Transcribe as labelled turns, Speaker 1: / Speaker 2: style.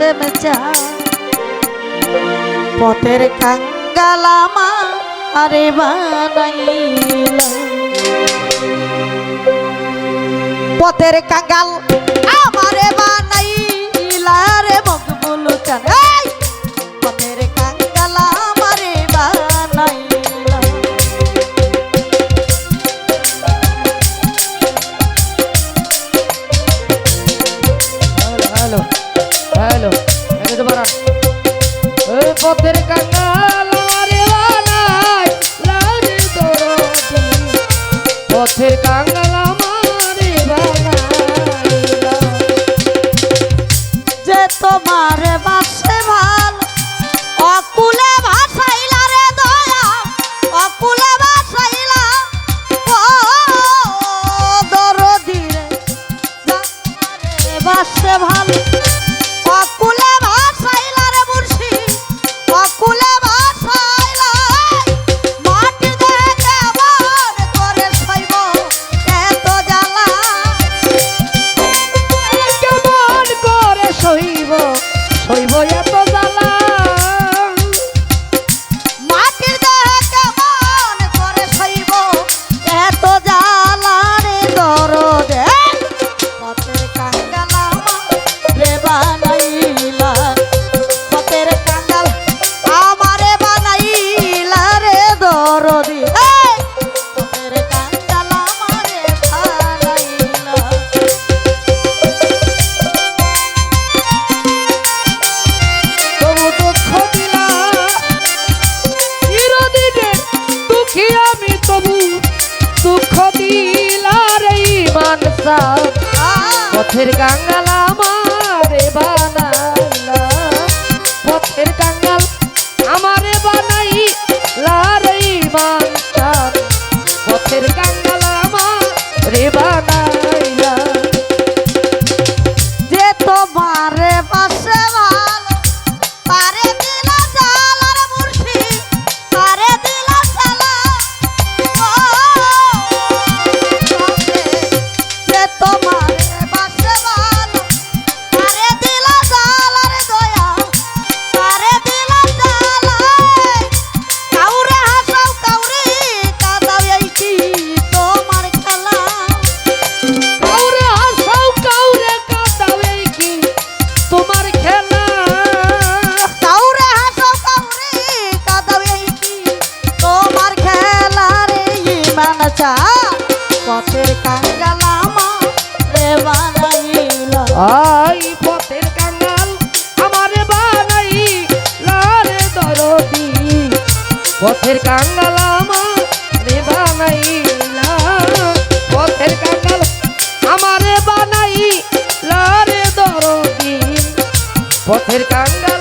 Speaker 1: প্রেম চা পথের কাঙ্গালামা আরে বানাইলা পথের কাঙ্গাল আমারে বানাইলা রে মকবুল চান পথের কাঙ্গাল আমারে বানাইলা
Speaker 2: হ্যালো হ্যালো দুবারা ওই পথের কাঙ্গাল আমারে বানাইলা রে দরদি পথের কাঙ্গাল আমারে বানাইলা
Speaker 1: যে তোমার বাসে ভালো অকুলে ভাসাইলা রে দয়া অকুলে ভাসাইলা ও দরদি রে বাসে ভালো অকুলে ভাসাইলা রে মুর্শি অকুলে ভাসাইলা মাটি দেহে কেমন করে সইব এত জ্বালা
Speaker 2: কেমন করে সইব সইব এত জ্বালা
Speaker 1: মাটির দেহে কেমন করে সইব এত জ্বালা রে দরদে পথের কাঙ্গাল আমারে বানাইলা পথের কাঙ্গাল আমারে বানাইলা রে দরদি পথের কাঙ্গাল আমারে বানাইলা
Speaker 2: তবু দুঃখ দিলা চিরদিনে দুঃখী আমি তবু দুঃখ দিলা রে ইমান সাহ পথের কাঙ্গাল আমারে বানাইলা পথের কাঙ্গাল আমারে বানাইলা রে ইমান সাহ পথের কাঙ্গাল আমারে বানাইলা
Speaker 1: যে তোমারে পাশে ভালো পারে দিলা জালার মুর্শি পারে দিলা জালা ও যে তোমারে পাশে ভালো পারে দিলা জালার দয়া পারে দিলা জালা কাউরে হাসাও কাউরে কাঁদাও এই কি তোমার খেলা
Speaker 2: কাউরে হাসাও কাউরে কাঁদাও এই কি তোমার খেলা
Speaker 1: কাউরে হাসাও কাউরে কাঁদাও এই কি তোমার খেলা রে ইমান চা পথের কাঙ্গাল আমারে বানাইলা
Speaker 2: আই পথের কাঙ্গাল আমারে বানাইলা রে দরদি পথের কাঙ্গাল আমারে বানাইলা পথের কাঙ্গাল আমারে বানাইলা রে দরদি পথের কাঙ্গাল